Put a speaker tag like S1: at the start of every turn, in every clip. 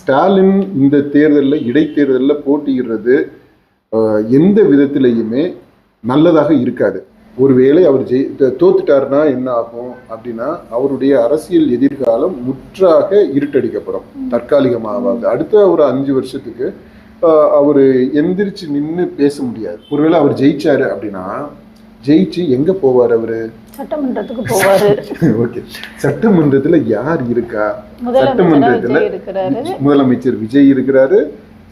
S1: ஸ்டாலின் இந்த தேர்தலில் இடைத்தேர்தலில் போட்டியிடுறது எந்த விதத்திலையுமே நல்லதாக இருக்காது. ஒருவேளை அவர் தோத்துட்டாருன்னா என்ன ஆகும் அப்படின்னா அவருடைய அரசியல் எதிர்காலம் முற்றாக இருட்டடிக்கப்படும். தற்காலிகமாக அடுத்த ஒரு 5 வருஷத்துக்கு அவர் எந்திரிச்சு நின்று பேச முடியாது. ஒருவேளை அவர் ஜெயிச்சாரு அப்படின்னா ஜெயிச்சு எங்க போவார்? அவரு
S2: சட்டமன்றத்துக்கு போவாரு.
S1: ஓகே, சட்டமன்றத்துல யார் இருக்கா? சட்டமன்றத்துல முதலமைச்சர் விஜய் இருக்கிறாரு,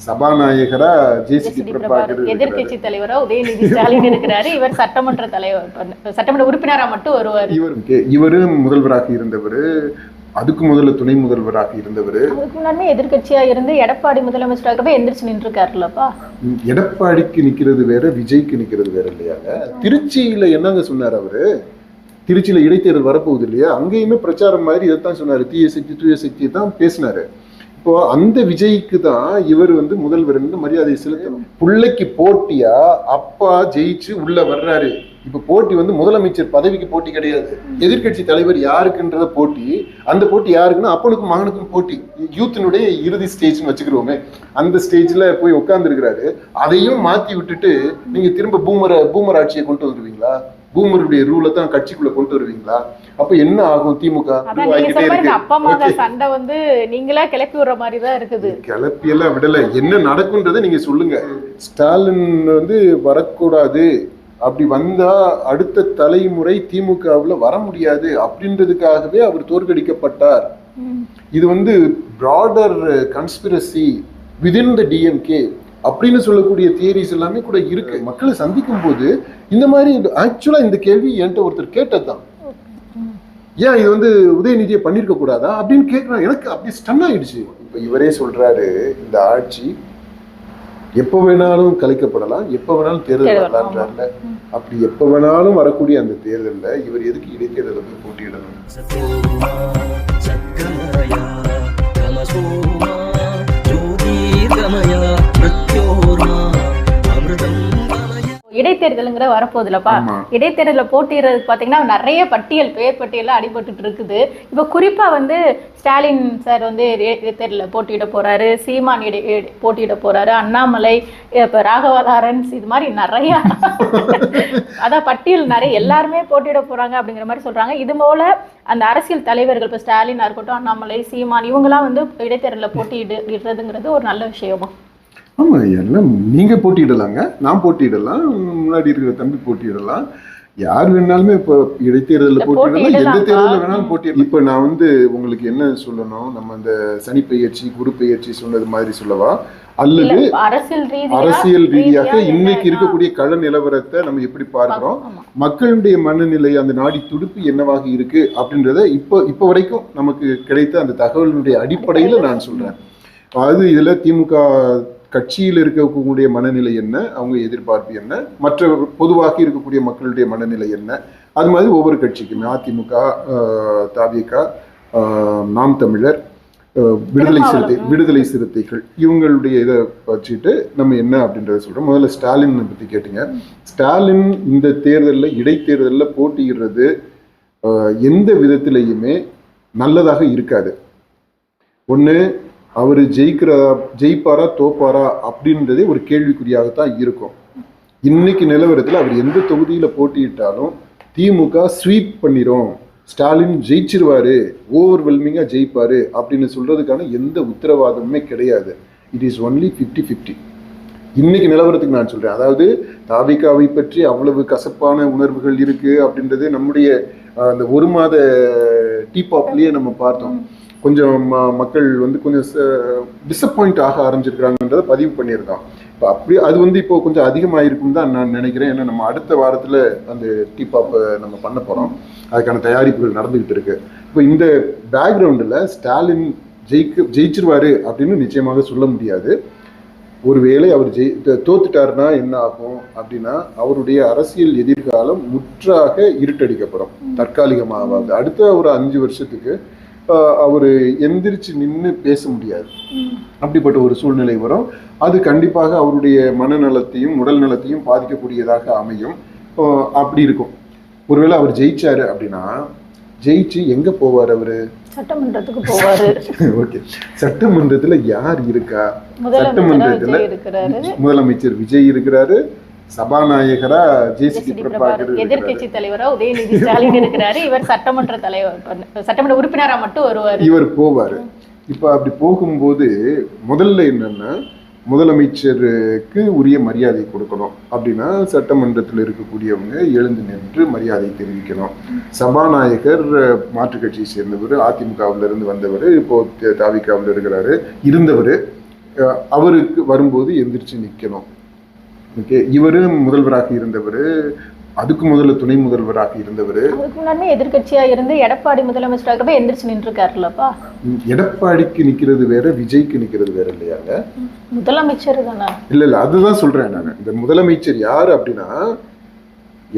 S1: சபாநாயகரா ஜேசிடி பிரபாகர்,
S2: எதிர்கட்சி தலைவரா உதயநிதி ஸ்டாலின் இருக்கிறாரு. இவர் சட்டமன்ற தலைவர், சட்டமன்ற உறுப்பினரா மட்டும் வருவார்.
S1: இவரு முதல்வராக இருந்தவர், அதுக்கு முதல்ல துணை முதல்வராக இருந்தவர்,
S2: அதுக்கு முன்னாடி எதிர்கட்சியா இருந்து எடப்பாடி முதலமைச்சராக எந்திரிச்சு நின்று இருக்காருல்லப்பா.
S1: எடப்பாடிக்கு நிக்கிறது வேற, விஜய்க்கு நிக்கிறது வேற இல்லையாங்க. திருச்சியில என்னங்க சொன்னார் அவரு? திருச்சியில இடைத்தேர்தல் வரப்போகுது இல்லையா, அங்கேயுமே பிரச்சாரம் மாதிரி இதைத்தான் சொன்னாரு. தூய சக்தி தான் பேசினாரு. இப்போ அந்த விஜய்க்கு தான் இவர் முதல்வர் மரியாதை செலுத்தணும். பிள்ளைக்கு போட்டியா அப்பா ஜெயிச்சு உள்ள வர்றாரு. இப்ப போட்டி முதலமைச்சர் பதவிக்கு போட்டி கிடையாது, எதிர்கட்சி தலைவர் யாருக்குன்றத போட்டி. அந்த போட்டி யாருக்குன்னா அப்பனுக்கும் மகனுக்கும் போட்டி. யூத்தினுடைய இறுதி ஸ்டேஜ்னு வச்சுக்கிறோமே, அந்த ஸ்டேஜ்ல போய் உட்கார்ந்து இருக்கிறாரு. அதையும் மாத்தி விட்டுட்டு நீங்க திரும்ப பூமர் ஆட்சியை கொண்டு வந்துருவீங்களா? பூமருடைய ரூலை தான் கட்சிக்குள்ள கொண்டு வருவீங்களா? அப்ப என்ன ஆகும்? திமுக
S2: அப்பா அம்மா சண்டை நீங்களா கிளப்பி விடுற மாதிரி தான் இருக்குது.
S1: கிளப்பி எல்லாம் விடல, என்ன நடக்கும்ன்றதை நீங்க சொல்லுங்க. ஸ்டாலின் வரக்கூடாது, அப்படி வந்தா அடுத்த தலைமுறை திமுகவுல வர முடியாது அப்படின்றதுக்காகவே அவர் தோற்கடிக்கப்பட்டார். இது பிராடர் கன்ஸ்பிரசி விதின் த டிஎம்கே அப்படின்னு சொல்லக்கூடிய தியரிஸ் எல்லாமே கூட இருக்கு. மக்களை சந்திக்கும் போது இந்த மாதிரி ஆக்சுவலா இந்த கேள்வி என்கிட்ட ஒருத்தர் கேட்டதுதான், ஏன் இது உதயநிதியை பண்ணிருக்க கூடாதா அப்படின்னு கேட்கிறான். எனக்கு அப்படி ஸ்டன் ஆயிடுச்சு. இப்ப இவரே சொல்றாரு, இந்த ஆட்சி எப்ப வேணாலும் கலைக்கப்படலாம், எப்ப வேணாலும் தேர்தல் வரலான்றாருல. அப்படி எப்ப வேணாலும் வரக்கூடிய அந்த தேர்தல்ல இவர் எதுக்கு இடைத்தேர்தலில் போய் போட்டியிடணும்?
S2: இடைத்தேர்தலுங்கிற வரப்போகுதுலப்பா. இடைத்தேர்தலில் போட்டிடுறதுக்கு பார்த்தீங்கன்னா நிறைய பேர் பட்டியலில் அடிபட்டு இருக்குது. இப்போ குறிப்பாக ஸ்டாலின் சார் இடைத்தேர்தலில் போட்டியிட போறாரு, சீமான் போட்டியிட போறாரு, அண்ணாமலை, இப்போ ராகவா லாரன்ஸ், இது மாதிரி நிறையா அதான் பட்டியல் நிறைய எல்லாருமே போட்டியிட போறாங்க அப்படிங்கிற மாதிரி சொல்றாங்க. இது போல அந்த அரசியல் தலைவர்கள் இப்போ ஸ்டாலினா இருக்கட்டும், அண்ணாமலை, சீமான், இவங்கெல்லாம் இடைத்தேர்தலில் போட்டியிடுறதுங்கிறது ஒரு நல்ல விஷயமா?
S1: ஆமா, எல்லாம் நீங்க போட்டியிடலாங்க, நான் போட்டியிடலாம், முன்னாடி இருக்கிற தம்பி போட்டியிடலாம், யார் வேணாலுமே இப்போ இடைத்தேர்தலில் போட்டியிடலாம், எந்த தேர்தலில் வேணாலும் போட்டியிடலாம். இப்போ நான் உங்களுக்கு என்ன சொல்லணும், நம்ம இந்த சனி பெயர்ச்சி குரு பெயர்ச்சி சொன்னது மாதிரி சொல்லவா, அல்லது அரசியல் ரீதியாக இன்னைக்கு இருக்கக்கூடிய கள நிலவரத்தை நம்ம எப்படி பார்க்கிறோம், மக்களுடைய மனநிலை, அந்த நாடி துடுப்பு என்னவாக இருக்கு அப்படின்றத இப்போ வரைக்கும் நமக்கு கிடைத்த அந்த தகவலினுடைய அடிப்படையில் நான் சொல்றேன். அது இதுல திமுக கட்சியில் இருக்கக்கூடிய மனநிலை என்ன, அவங்க எதிர்பார்ப்பு என்ன, மற்ற பொதுவாக இருக்கக்கூடிய மக்களுடைய மனநிலை என்ன, அது மாதிரி ஒவ்வொரு கட்சிக்குமே அதிமுக, தவிக, நாம் தமிழர், விடுதலை சிறுத்தைகள், இவங்களுடைய இதை வச்சுட்டு நம்ம என்ன அப்படின்றத சொல்றோம். முதல்ல ஸ்டாலின் பத்தி கேட்டீங்க. ஸ்டாலின் இந்த தேர்தலில் இடைத்தேர்தலில் போட்டியிடுறது எந்த விதத்திலையுமே நல்லதாக இருக்காது. ஒன்று, அவர் ஜெயிப்பாரா தோப்பாரா அப்படின்றதே ஒரு கேள்விக்குறியாகத்தான் இருக்கும். இன்னைக்கு நிலவரத்தில் அவர் எந்த தொகுதியில போட்டியிட்டாலும் திமுக ஸ்வீப் பண்ணிரும், ஸ்டாலின் ஜெயிச்சிருவாரு, ஓவர்வெல்மிங்கா ஜெயிப்பாரு அப்படின்னு சொல்றதுக்கான எந்த உத்தரவாதமுமே கிடையாது. It is only 50-50. இன்னைக்கு நிலவரத்துக்கு நான் சொல்றேன். அதாவது தாவிகாவை பற்றி அவ்வளவு கசப்பான உணர்வுகள் இருக்கு அப்படின்றது நம்முடைய அந்த ஒரு மாத டீபாப்லயே நம்ம பார்த்தோம். கொஞ்சம் மக்கள் கொஞ்சம் டிசப்பாயிண்ட் ஆக ஆரம்பிச்சிருக்கிறாங்கன்றதை பதிவு பண்ணியிருக்கோம். இப்போ அப்படி அது இப்போ கொஞ்சம் அதிகமாயிருக்கும் தான் நான் நினைக்கிறேன். ஏன்னா நம்ம அடுத்த வாரத்தில் அந்த டீபாப்பை நம்ம பண்ண போகிறோம், அதுக்கான தயாரிப்புகள் நடந்துகிட்டு இருக்கு. இப்போ இந்த பேக்ரவுண்டில் ஸ்டாலின் ஜெயிச்சிருவாரு அப்படின்னு நிச்சயமாக சொல்ல முடியாது. ஒருவேளை அவர் தோத்துட்டாருன்னா என்ன ஆகும் அப்படின்னா அவருடைய அரசியல் எதிர்காலம் முற்றாக இருட்டடிக்கப்படும். தற்காலிகமாக அடுத்த ஒரு 5 வருஷத்துக்கு அவர் எந்திரிச்சு நின்று பேச முடியாது. அப்படிப்பட்ட ஒரு சூழ்நிலை வரும். அது கண்டிப்பாக அவருடைய மனநலத்தையும் உடல் நலத்தையும் பாதிக்கக்கூடியதாக அமையும். அப்படி இருக்கும். ஒருவேளை அவர் ஜெயிச்சாரு அப்படின்னா ஜெயிச்சு எங்க போவார் அவரு?
S2: சட்டமன்றத்துக்கு போவாரு.
S1: ஓகே, சட்டமன்றத்துல யார் இருக்கா?
S2: சட்டமன்றத்துல
S1: முதலமைச்சர் விஜய் இருக்கிறாரு, சபாநாயகரா ஜேசிடி பிரபாகர்,
S2: எதிர்கட்சி தலைவரா உதயநிதி ஸ்டாலின் இருக்கிறாரு, இவர் சட்டமன்ற தலைவர் சட்டமன்ற உறுப்பினரா மட்டும் வருவாரு,
S1: இவர் போவாரு. இப்ப அப்படி போகும்போது முதல்ல என்னன்னா, முதலமைச்சருக்கு உரிய மரியாதை கொடுக்கணும். அப்படின்னா சட்டமன்றத்தில் இருக்கக்கூடியவங்க எழுந்து நின்று மரியாதை தெரிவிக்கணும். சபாநாயகர் மாற்றுக் கட்சியை சேர்ந்தவர், அதிமுகவில் இருந்து வந்தவர், இப்போ தாவிகாவில் இருக்கிறாரு, இருந்தவர், அவருக்கு வரும்போது எந்திரிச்சு நிற்கணும். ஓகே, இவரு முதல்வராக இருந்தவர், அதுக்கு முதல்ல துணை முதல்வராக இருந்தவர்,
S2: அதுக்கு முன்னாடி எதிர்கட்சியா இருந்து எடப்பாடி முதலமைச்சராக எந்திரிச்சு நின்று இருக்காருல்லப்பா.
S1: எடப்பாடிக்கு நிக்கிறது வேற, விஜய்க்கு நிக்கிறது வேற இல்லையாங்க?
S2: முதலமைச்சர் தானே?
S1: இல்ல அதுதான் சொல்றேன் நான். இந்த முதலமைச்சர் யாரு அப்படின்னா,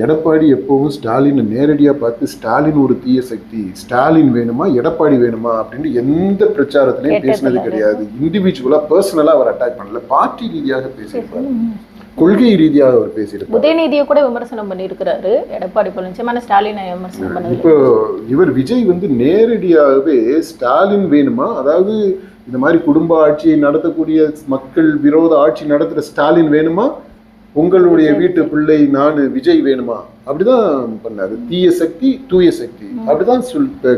S1: எடப்பாடி எப்பவும் ஸ்டாலின் நேரடியா பார்த்து ஸ்டாலின் ஒரு தீய சக்தி, ஸ்டாலின் வேணுமா எடப்பாடி வேணுமா அப்படின்னு எந்த பிரச்சாரத்திலையும் பேசினது கிடையாது. இண்டிவிஜுவலா பர்சனலா அவர் அட்டாக் பண்ணல, பார்ட்டி ரீதியாக பேசியிருப்பாரு, கொள்கை ரீதியாக அவர் பேசியிருப்பாரு.
S2: உதயநிதியை கூட விமர்சனம் பண்ணியிருக்கிறாரு எடப்பாடி பழனிசாமி, ஸ்டாலினை விமர்சனம் பண்ணது.
S1: இப்போ இவர் விஜய் நேரடியாகவே ஸ்டாலின் வேணுமா, அதாவது இந்த மாதிரி குடும்ப ஆட்சியை நடத்தக்கூடிய மக்கள் விரோத ஆட்சி நடத்துற ஸ்டாலின் வேணுமா, உங்களுடைய வீட்டு பிள்ளை நான் விஜய் வேணுமா, அப்படிதான் பண்ணாரு. தீய சக்தி தூய சக்தி அப்படிதான்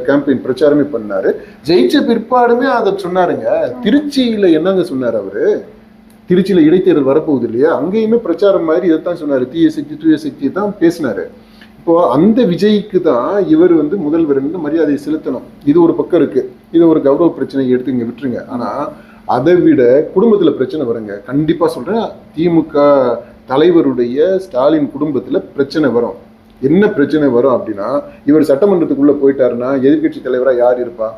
S1: கேம்பெயின் பிரச்சாரமே பண்ணாரு. ஜெயிச்ச பிற்பாடுமே அதை சொன்னாருங்க. திருச்சியில என்னங்க சொன்னாரு அவரு? திருச்சியில இடைத்தேர்தல் வரப்போகுது இல்லையா, அங்கேயுமே பிரச்சாரம் மாதிரி இதைத்தான் சொன்னாரு, தீய சக்தி தூய சக்தியை தான் பேசினாரு. இப்போ அந்த விஜய்க்கு தான் இவர் முதல்வர் மரியாதையை செலுத்தணும். இது ஒரு பக்கம் இருக்கு, இது ஒரு கௌரவ பிரச்சனை எடுத்து இங்க விட்டுருங்க. ஆனா அதை விட குடும்பத்துல பிரச்சனை வருங்க. கண்டிப்பா சொல்றேன், திமுக தலைவருடைய ஸ்டாலின் குடும்பத்துல பிரச்சனை வரும். என்ன பிரச்சனை வரும் அப்படின்னா, இவர் சட்டமன்றத்துக்குள்ள போயிட்டாருன்னா எதிர்கட்சி தலைவரா யார் இருப்பா?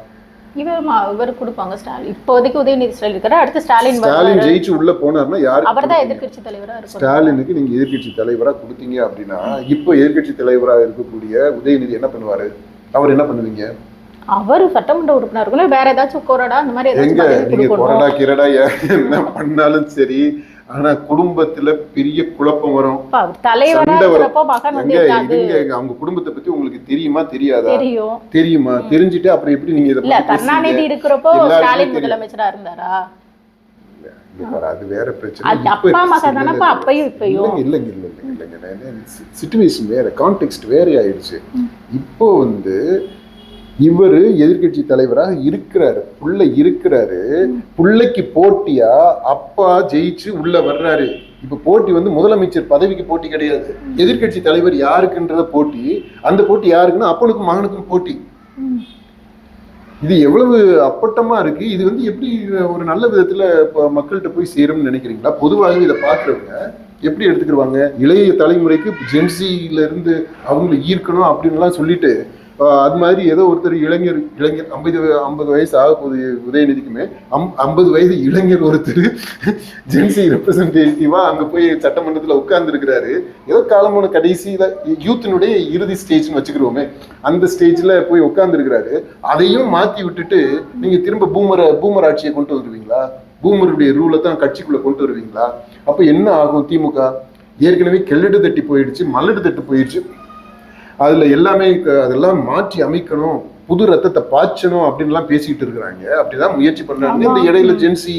S2: இவர் கொடுப்பாங்க ஸ்டாலின். இப்போதைக்கு உதயநிதி ஸ்டாலின் இருக்காரு, அடுத்து
S1: ஸ்டாலின் ஜெயிச்சு உள்ள போனாருன்னா யாரு?
S2: அவர்தான் எதிர்கட்சி தலைவரா இருக்கும்.
S1: ஸ்டாலினுக்கு நீங்க எதிர்கட்சி தலைவரா கொடுத்தீங்க அப்படின்னா, இப்போ எதிர்கட்சி தலைவரா இருக்கக்கூடிய உதயநிதி என்ன பண்ணுவாரு? அவர் என்ன பண்ணுவீங்க?
S2: அவர் சட்டமன்ற உறுப்பினர் இருக்குல்ல, வேற ஏதாச்சும் கொறடா அந்த மாதிரி
S1: எங்க நீங்க கொறடா கிரடா என்ன பண்ணாலும் சரி, ஆனா குடும்பத்துல பெரிய குழப்பம் வரும். அவங்க குடும்பத்தை பத்தி உங்களுக்கு தெரியுமா தெரியாதா? தெரியுமா? தெரிஞ்சுட்டு அப்புறம் எப்படி நீங்க இத
S2: கருணாநிதி இருக்கிறப்போ ஸ்டாலின் முதலமைச்சரா இருந்தாரா?
S1: அது வேற பிரச்சனை. இல்லைங்க, சிச்சுவேஷன் வேற, கான்டெக்ஸ்ட் வேற ஆயிடுச்சு. இப்போ இவரு எதிர்கட்சி தலைவராக இருக்கிறாரு, புள்ள இருக்கிறாரு, புள்ளைக்கு போட்டியா அப்பா ஜெயிச்சு உள்ள வர்றாரு. இப்ப போட்டி முதலமைச்சர் பதவிக்கு போட்டி கிடையாது, எதிர்கட்சி தலைவர் யாருக்குன்றத போட்டி. அந்த போட்டி யாருக்குன்னா அப்பனுக்கும் மகனுக்கும் போட்டி. இது எவ்வளவு அப்பட்டமா இருக்கு. இது எப்படி ஒரு நல்ல விதத்துல மக்கள்கிட்ட போய் சேரும்னு நினைக்கிறீங்களா? பொதுவாக இதை பாக்குறவங்க எப்படி எடுத்துக்கிடுவாங்க? இளைய தலைமுறைக்கு ஜென்சில இருந்து அவங்களை ஈர்க்கணும் அப்படின்லாம் சொல்லிட்டு, அது மாதிரி ஏதோ ஒருத்தர் இளைஞர் 50 வயசு ஆக போகுது உதயநிதிக்குமே, 50 வயது இளைஞர் ஒருத்தர் ஜென்சி ரெப்ரசன்டேட்டிவா அங்க போய் சட்டமன்றத்துல உட்கார்ந்து இருக்கிறாரு. ஏதோ காலமான கடைசியில யூத்தினுடைய இறுதி ஸ்டேஜ்னு வச்சுக்கிறோமே, அந்த ஸ்டேஜ்ல போய் உட்கார்ந்து இருக்கிறாரு. அதையும் மாத்தி விட்டுட்டு நீங்க திரும்ப பூமர் ஆட்சியை கொண்டு வந்துருவீங்களா? பூமருடைய ரூலை தான் கட்சிக்குள்ள கொண்டு வருவீங்களா? அப்ப என்ன ஆகும்? திமுக ஏற்கனவே கெல்லடு தட்டி போயிடுச்சு, மல்லடு தட்டு போயிடுச்சு. அதுல எல்லாமே அதெல்லாம் மாற்றி அமைக்கணும், புது ரத்தத்தை பாய்ச்சணும் அப்படின்லாம் பேசிட்டு இருக்கிறாங்க. அப்படிதான் முயற்சி பண்றாங்க. இந்த இடையில ஜென்சி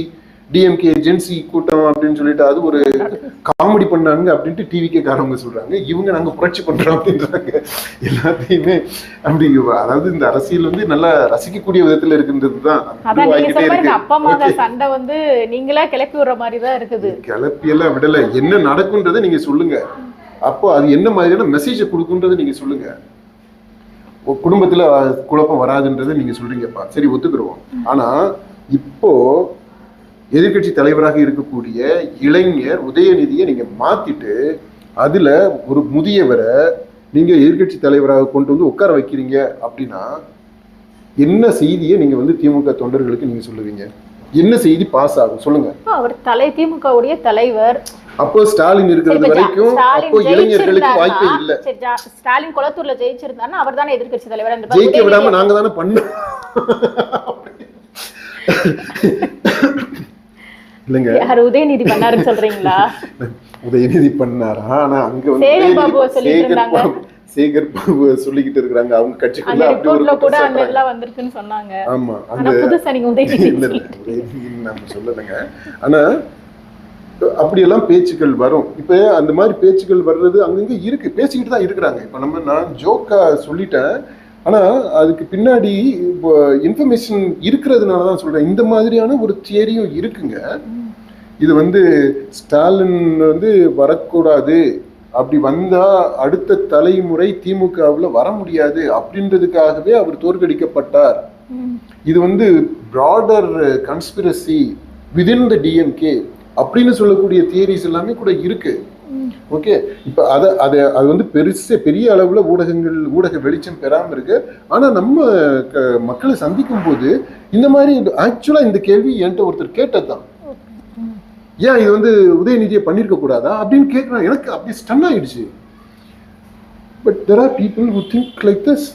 S1: டிஎம்கே ஜென்சி கூட்டம் அப்படின்னு சொல்லிட்டு அது ஒரு காமெடி பண்ணாங்க அப்படின்ட்டு டிவிக்கே காரவங்க சொல்றாங்க. இவங்க நாங்க புரட்சி பண்றோம் அப்படின்றாங்க. எல்லாத்தையுமே அப்படி, அதாவது இந்த அரசியல் நல்லா ரசிக்கக்கூடிய விதத்துல இருக்குன்றதுதான்.
S2: சண்டை நீங்களா கிளப்பி விடுற மாதிரிதான் இருக்குது.
S1: கிளப்பி எல்லாம் விடல, என்ன நடக்கும்ன்றதை நீங்க சொல்லுங்க. அப்போ அது என்ன மாதிரியான மெசேஜை கொடுக்குன்றதை நீங்க சொல்லுங்க. குடும்பத்துல குழப்பம் வராதுன்றதை நீங்க சொல்றீங்கப்பா, சரி ஒத்துக்குறோம். ஆனா இப்போ எதிர்கட்சி தலைவராக இருக்கக்கூடிய இளைஞர் உதயநிதியை நீங்க மாத்திட்டு அதுல ஒரு முதியவரை நீங்க எதிர்கட்சி தலைவராக கொண்டு உட்கார வைக்கிறீங்க அப்படின்னா என்ன செய்தியை நீங்க திமுக தொண்டர்களுக்கு நீங்க சொல்லுவீங்க? என்ன செய்தி பாஸ் ஆகும் சொல்லுங்க.
S2: அவர் திமுகவுடைய தலைவர்.
S1: அப்போ ஸ்டாலின் இருக்கிறது வரைக்கும் அப்போ இளைஞர்களுக்கு வாய்ப்பே இல்ல.
S2: ஸ்டாலின் கொளத்தூர்ல ஜெயிச்சிருந்தாருன்னா அவர் தானே எதிர்கட்சி தலைவர்.
S1: ஜெயிக்க விடாம நாங்க தானே பண்ணோம் இல்லங்க.
S2: யார் உதயநிதி பண்ணாருன்னு சொல்றீங்களா?
S1: உதயநிதி பண்ணாரா? ஆனா அங்க சேகர் பாபு சொல்லிக்கிட்டு இருக்கிறாங்க அவங்க
S2: அந்த
S1: கட்சிக்குள்ள அப்படி ஒரு
S2: ரிப்போர்ட்ல கூட
S1: குற்றம்
S2: அந்த
S1: சாட்டுறாங்க.
S2: எல்லாம் வந்திருக்குன்னு சொன்னாங்க.
S1: ஆமா
S2: ஆனா
S1: அந்த
S2: புதுசா நீங்க
S1: இல்ல
S2: உதயநிதி
S1: இல்ல உதயநிதின்னு நம்ம சொல்லலைங்க. ஆனா அப்படியெல்லாம் பேச்சுக்கள் வரும். இப்ப அந்த மாதிரி பேச்சுக்கள் வர்றது அங்கங்க இருக்கு, பேசிக்கிட்டு தான் இருக்கிறாங்க. இப்ப நான் ஜோக்கா சொல்லிட்டேன், ஆனா அதுக்கு பின்னாடி இன்ஃபர்மேஷன் இருக்கிறதுனால தான் சொல்றேன். இந்த மாதிரியான ஒரு தியரியும் இருக்குங்க. இது வந்து ஸ்டாலின் வந்து வரக்கூடாது, அப்படி வந்தா அடுத்த தலைமுறை திமுகவில் வர முடியாது அப்படின்றதுக்காகவே அவர் தோற்கடிக்கப்பட்டார். இது வந்து பிராடர் கன்ஸ்பிரசி விதின் த டிஎம்கே அப்படின்னு சொல்லக்கூடிய தியரிஸ் எல்லாமே கூட இருக்கு. ஓகே, இப்போ அது வந்து பெரிய அளவில் ஊடக வெளிச்சம் பெறாமல் இருக்கு. ஆனால் நம்ம மக்களை சந்திக்கும் போது இந்த மாதிரி ஆக்சுவலாக இந்த கேள்வி என்கிட்ட ஒருத்தர் கேட்டதுதான், ஏன் இது வந்து உதயநிதியை பண்ணியிருக்க கூடாதா அப்படின்னு கேட்குறாங்க. எனக்கு அப்படி ஸ்டன் ஆயிடுச்சு. But there are people who think like this.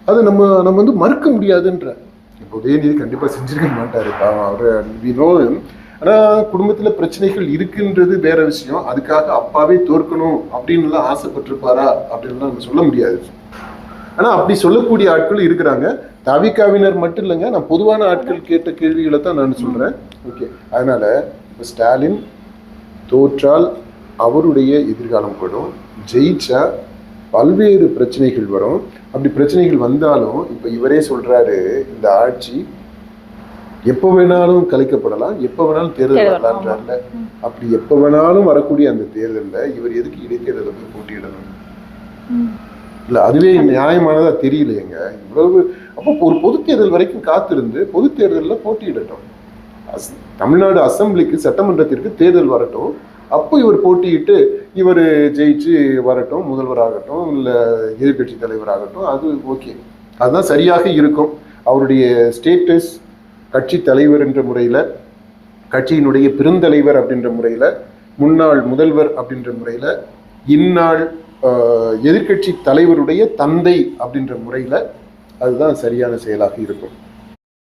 S1: அதை நம்ம வந்து மறுக்க முடியாதுன்ற. இப்போ உதயநிதி கண்டிப்பாக செஞ்சிருக்க மாட்டாரு, அவர் வி நோ. ஆனால் குடும்பத்தில் பிரச்சனைகள் இருக்குன்றது வேற விஷயம். அதுக்காக அப்பாவே தோற்கணும் அப்படின்லாம் ஆசைப்பட்டிருப்பாரா அப்படின்லாம் நம்ம சொல்ல முடியாது. ஆனால் அப்படி சொல்லக்கூடிய ஆட்கள் இருக்கிறாங்க. தவிகாவினர் மட்டும் இல்லைங்க, நான் பொதுவான ஆட்கள் கேட்ட கேள்விகளை தான் நான் சொல்கிறேன். ஓகே, அதனால இப்போ ஸ்டாலின் தோற்றால் அவருடைய எதிர்காலம் படும், ஜெயிச்சா பல்வேறு பிரச்சனைகள் வரும். அப்படி பிரச்சனைகள் வந்தாலும் இப்போ இவரே சொல்றாரு, இந்த ஆட்சி எப்போ வேணாலும் கலைக்கப்படலாம், எப்போ வேணாலும் தேர்தல் வரலான்றாருல. அப்படி எப்போ வேணாலும் வரக்கூடிய அந்த தேர்தலில் இவர் எதுக்கு இடைத்தேர்தலில் போய் போட்டியிடணும்? இல்லை, அதுவே நியாயமானதா தெரியலையேங்க. இவ்வளவு அப்போ ஒரு பொது தேர்தல் வரைக்கும் காத்திருந்து பொது தேர்தலில் போட்டியிடட்டும். தமிழ்நாடு அசம்பிளிக்கு சட்டமன்றத்திற்கு தேர்தல் வரட்டும், அப்போ இவர் போட்டியிட்டு இவர் ஜெயிச்சு வரட்டும், முதல்வராகட்டும் இல்லை எதிர்கட்சி தலைவராகட்டும், அது ஓகே, அதுதான் சரியாக இருக்கும். அவருடைய ஸ்டேட்டஸ் கட்சி தலைவர் என்ற முறையில், கட்சியினுடைய பெருந்தலைவர் அப்படின்ற முறையில், முன்னாள் முதல்வர் அப்படின்ற முறையில், இந்நாள் எதிர்கட்சி தலைவருடைய தந்தை அப்படின்ற முறையில் அதுதான் சரியான செயலாக இருக்கும்.